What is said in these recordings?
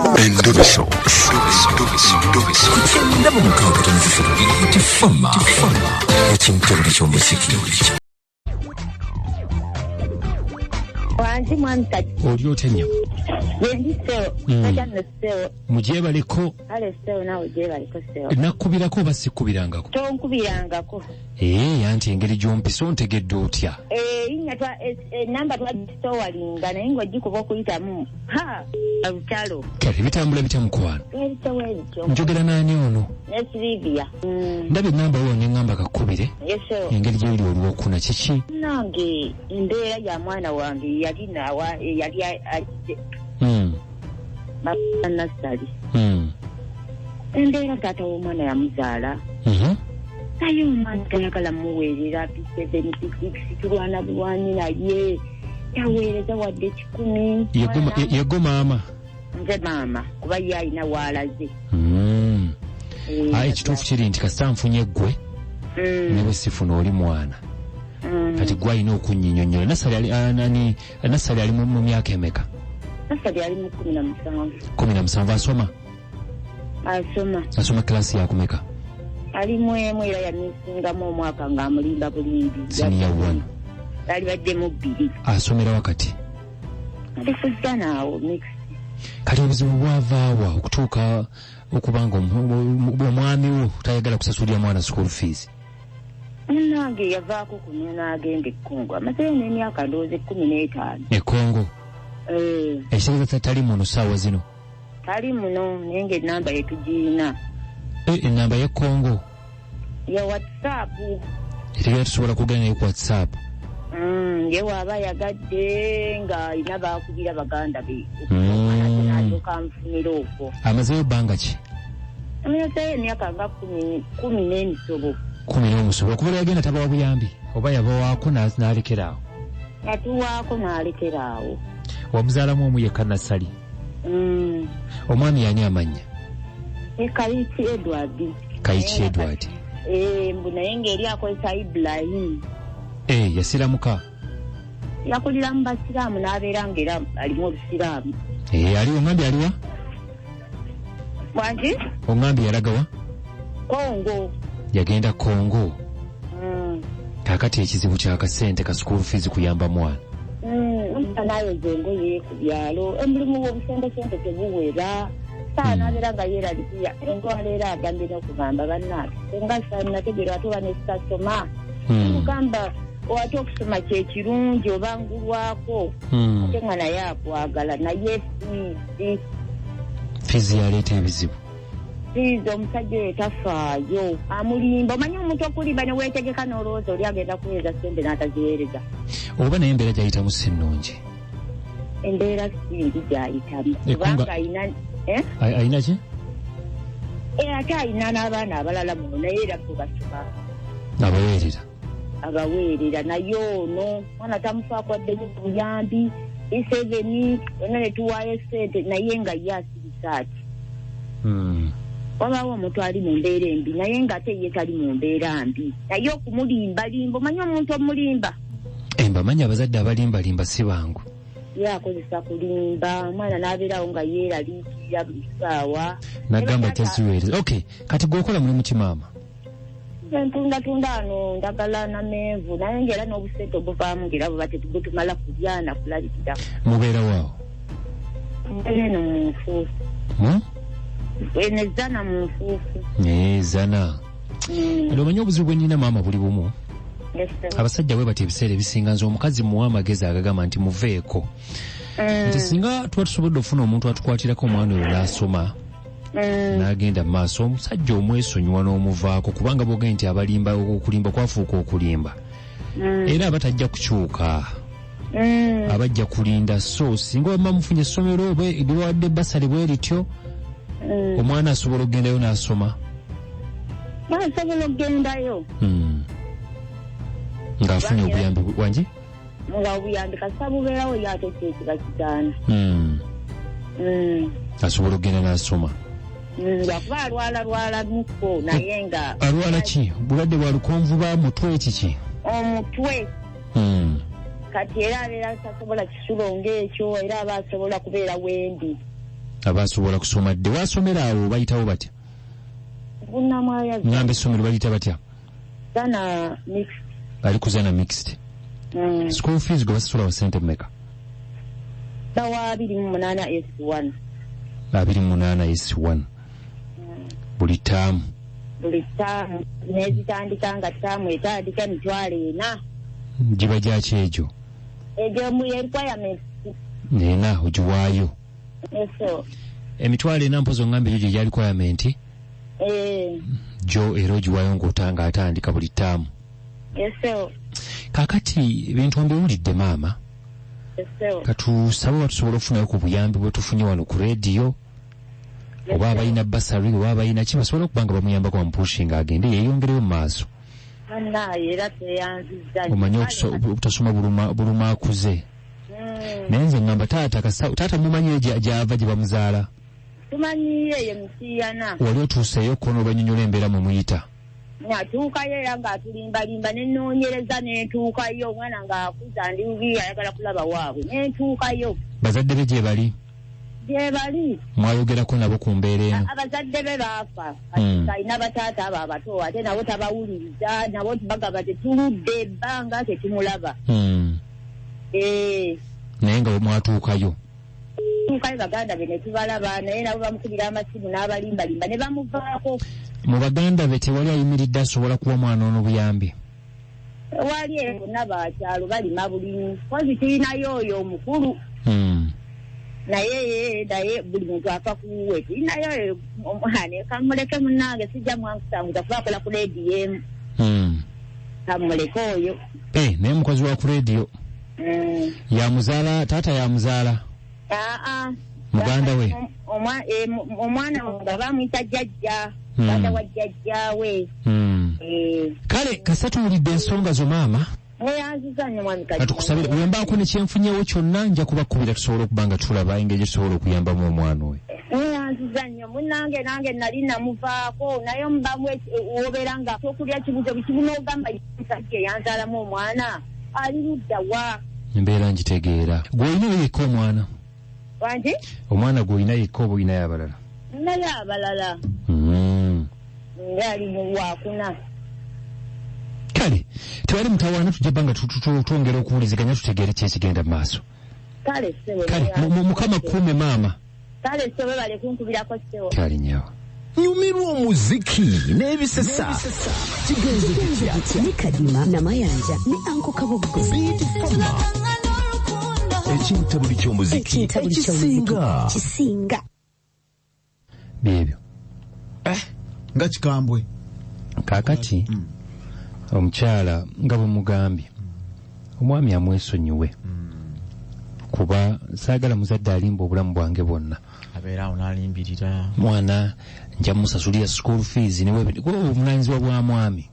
Endobeso. Ndaba mukaaga tonzifuza tifama ekintu ky'omuziki. Wange mwami Kati. Oli otenya? Yendi sewo. Najja sewo. Mujebaleko. Ale sewo nawe jebaleko sewo. Nakubirako oba sikubirangako? Tonkubirangako. Anti engeri gy'ompisa ontegedde otya? Innya twa namba twagistowalinga naye ng'ogikuba okuyitamu. Olutalo. Kale bitambula bitya mukwano? Ebitowo ebityo. Njogera n'ani ono? Ne Silivia. Ndabye namba wo n'engamba kakubire. Yeso. Engeri gy'oli olwokuna kiki? Nange embeera ya mwana wange yali nawa yali ajje. Nasali. Embeera taata w'omwana yamuzaala. Naye omwana tayagala muweerera P7 P6 tulwana bulwanyi naye yaweereza wadde 10. Yego maama. Nze maama kuba ye alina waalaze. Ekituufu kiri nti kasita nfunye ggwe ne bwe sifuna oli mwana. Kati gwe alina okunnyinnyonnyola. Nassali ali mu myaka emeka? Nassali ali mu 17. 17 asoma? Asoma kilasi yakumeka? Ali mwemu era yanisingamu omwaka ng'amulimba bulimbi. Senior 1. Ali badde mu 2. Asomera wakati? Alifuzza naawo mix. Kati obuzibu bwavaawa okutuuka okubanga omwami wo tayagala kusasulira mwana school fees? Nange yavaako kunya n'agenda e Congo. Amazeyo n'emyaka ndowooza 15. E Congo? Ekitegeeza tali muno ssaawa zino? Tali muno naye ng'ennamba yetugiina. Ennamba y'e Congo? Ya WhatsApp. Era tusobola kugenda naye ku WhatsApp? Ye waaba yagadde ng'alina baakubira baganda be. N'atuuka amufunira okwo. Amazeyo bbanga ki? Amazeyo emyaka nga 10 n'emisobo. 10 n'omusobo. Okuva yagenda tabawa buyambi oba yabawaako n'alekeraawo? Yatuwaako n'alekeraawo. Wamuzaalamu omu yekka Nassali? Omwami yani amannya? Kayiti Edward. Kayiti Edward. Mbu naye ng'eri akozesa Ibrahim. Yasiramuka? Yakulira mu basiraamu n'abeera ng'era alimu obusiraamu. Ali oŋŋambye aliwa? Wange? Oŋŋambye yalagawa? Congo. Yagenda Congo? Kaakati ekizibu ky'akasente ka school fees kuyamba mwana? Nayoza engoye ku byalo omulimu w'obusente tebuwera. N'abeera nga yeeralikiya engola era agambye n'okugamba bannange senga nategeera ate oba nesitasoma mugamba ate okusoma kyekirungi obangulwako ate nga naye akwagala naye fiizi yaleeta ebizibu. Fiizi omusajja oyo tafaayo amulimba. Omanyi omuntu okulimba ne weetegeka n'olowooza oli agenda kuweereza ssente n'ataziweereza. Oba naye embeera gyayitamu si nnungi? Embeera singi gyayitamu kubanga ayina ki? Ate ayina n'abaana abalala muno naye era bo basoma. Abaweerera naye ono mwana tamufaako addeyo ku buyambi E7 yonna ne tuwaayo ssente naye nga ye asirisa ati. Wabaawo omuntu ali mu mbeera embi naye ng'ate ye tali mu mbeera mbi naye okumulimbalimba. Omanyi omuntu omulimba? Mbamanyi abazadde abalimbalimba si bangu. Akozesa kulimba omwana n'abeerawo nga yeeraliikirira buli ssaawa. Nagamba taziweereza. Okay, kati gw'okola mulimu ki maama? Ntunda ano ndagala n'amenvu naye ng'era n'obusente obuvaamu ng'era buba tebutumala kulya na kulabirira. Mubeera waawo? Eno mu nfuufu. Zana mu nfuufu. Zana. Omanyi obuzibu bwe nnina maama buli bumu? Abasajja bwe bati ebiseera ebisinga nze omukazi muwa amagezi agagamba nti muveeko. Nti singa tuba tusobodde okufuna omuntu atukwatirako omwana oyo n'asoma n'agenda mu maaso, omusajja omwesonyiwa n'omuvaako kubanga bwogee nti abalimba okulimba kwafuuka okulimba. Era abatajja kukyuka. Abajja kulinda. So singa oba mufunye essomero oba eriwadde basale bwe lityo omwana asobola okugendayo n'asoma? Asobola okugendayo. Ng'afunye obuyambi wangi? Nga obuyambi kasita bubeerawo ye ate kyekira kitaana. Asobola okugenda n'asoma. Lwakuba alwala muko naye nga. Alwala ki? Bulwadde bwa lukonvu ba mutwe kiki? Omutwe. Kati era abeera tasobola kisulo ng'ekyo era aba asobola kubeera wendi. abasobola kusoma dde wasomera awo bayitawo batya ngamba essomero baliyita batya Zana mixed bali kuzana mixed school fees gwe basasula wa sente mmeka bawa 28 S1 S1 buli taamu nezitandika nga taamu etandika emitwalo 4 giba gyaki egyo mu requirement nena ogiwaayo eso emitwalo 4 mpozo ngambye egyo gya requirement jo era ogiwaayo ng'otanga atandika buli taamu eso kakati ebintu mbiwulidde maama katusabe batusobola okufunayo ku buyambi bwe tufunye wano ku radio oba abalina basari oba abalina ki basobola okubanga bamuyambako bamupuushinga agende yeeyongereyo mu maaso omanye obutasoma buluma akuze naye nze ngamba taata mumanyi gyava gye bamuzaala tumanyiye ye musiyana wali otuuseeyo kono banyonyola embeera mwe muyita natuukayo era ng'atulimbalimba nenoonyereza nentuukayo omwana ng'akuza ndi bubi ayagala kulaba waabwe nentuukayo bazadde be gye bali mwayogerako nabo ku mbeera eno abazadde be baafa alina bataata abo abato ate nabo tabawuliriza nabo bagaba tetuludde ebbanga tetumulaba naye nga mwatuukayo baganda be ne tubalaba naye nabo bamukubira amasimu n'abalimbalimba ne bamuvaako mu baganda be tewali ayimiridde asobola kuwa mwana ono buyambi wali bonna bakyalo balima bulimi kozi tulinayo oyo omukulu naye buli muntu afa kuwe tulinayo omwana kamuleke munnange sijja mwankusanguza kuba akola ku rediyo emu kamuleke oyo naye mukozi wa ku rediyo yamuzaala taata yamuzaala muganda we omwana nga bamuyita jjajja muganda wa jjajjaawe kale kasatuwulidde ensonga zo maama neyanzizanyo mwami katukusabire wembaako ne kyenfunyewo kyonna nja kubakubira tusobole okuba nga tulaba engeri tusobola okuyambamu omwana oyo neyanzizanyo munnange nange nali namuvaako naye omubamu wobeera nga tokulya kibuzo bikibu n'ogamba musajja eyanzaalamu omwana ali ludda wa embeera ngitegeera gw'olinayo yekka omwana wange omwana gw'olina yekka oba olinayo abalala naye abalala ngaali mu wakuna kale tewali mutawaana tujja banga twongera okuwuliziganya tutegeere kyekigenda mu maaso kale mukama kuume maama kale sebe bale kunkubirako sewo kale nyawa nyumirwa omuziki n'ebisesa kigenze ni kadima namayanja ni anko kaboggo ekintabuli ky'omuziki kisinga byebyo nga kikambwe kaakati omukyala nga bwe mugambye omwami amwesonyiwe kuba saagala muzadde alimba obulamu bwange bwonna abeera awo n'alimbirira mwana nja musasulira school fees obuvunanyizibwa bwa mwami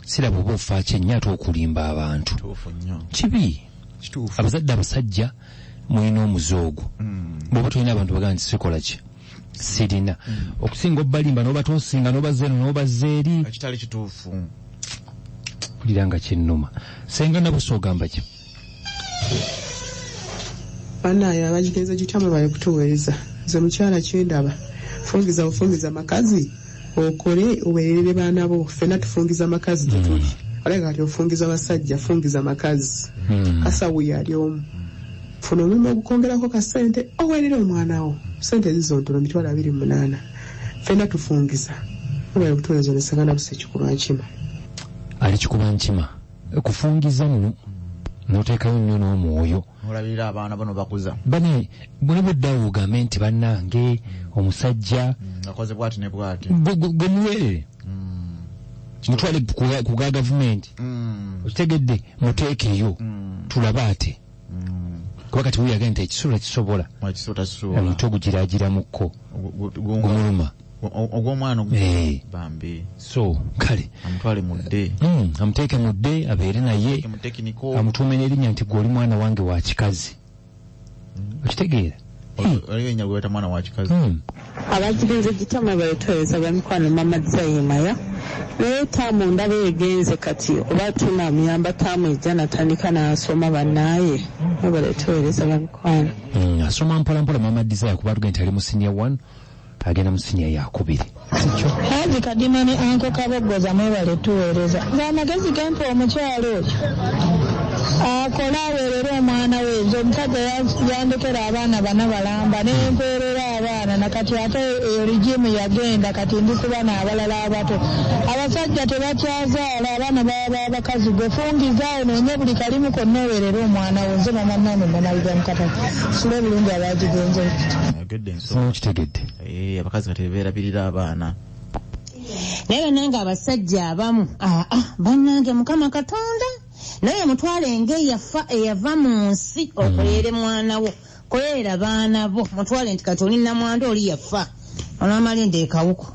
siraba oba ofa kyennya ate okulimba abantu kibi abazadde abasajja mulina omuzoogo bwoba tolina abantu bagamba nti sikola ki sirina okusinga obalimba noba tosinga noba zeeno noba zeeri ekitali kituufu kulira nga kyennuma senga nabusa ogamba ki bannaayo abagigenza gitamwe bali kutuweereza nze mukyala kyendaba fungiza bufungiza makazi okole obererere baana bo ffenna tufungiza makazi tetuli oleka kati ofungiza basajja fungiza makazi kasawu yali omu funa omulimu ogukongerako ka ssente owerere omwana wo ssente zizo ntono 28 ffenna tufungiza obali kutuweereza nesangana busa ekikuba nkima ali kikuba nkima kufungiza nno noteekayo nnyo n'omwoyo olabirira abaana bano bakuza bane bwe buddawo ogambe nti bannange omusajja akoze bwati ne bwati gwe muweerere mutwale ku ga gavumenti okitegedde muteekeyo tulabe ate kuba kati weyagenda nti ekisula kisobola omutwe gugiraagiramukko gumuluma ogw'omwana bambi so kale amutwale mudde amuteeke mudde abeere naye amutuume n'erinnya nti gw'oli mwana wange wa kikazi okitegeera Oliwe nyagweta mwana wa kikazi. Abajigenze gitama bayetweza bamikwano mama Zayimaya. Naye tamu ndaba egenze kati oba tunamuyamba tamu ejjana tandika n'asoma bannaye baletwereza bamikwano. Asoma mpola mpola mama Desire kuba tugenda ali mu senior 1 agenda mu senior ya 2. Sikyo. Haji kadima ne anko kabogoza mwebale tuweereza. Ng'amagezi gempa omukyalo oyo. Akola aweerera omwana we nze omusajja yandekera abaana bana balamba n'empeerera abaana nakati ate rigimu yagenda kati ndi ku baana abalala abato. Abasajja tebakyazaala abaana baba abakazi gwe fungizaawo noonye buli kalimu konna oweerera omwana we nze bamannange mbamaliza mukataka. Sula bulungi abagigenze. Kitegedde. Abakazi kati beerabirira abaana. Naye nange abasajja abamu bannange Mukama Katonda naye mutwale eyava mu nsi okolere mwana wo kolera baana bo mutwale nti kati oli namwanda oli yafa onaamala endeekawuko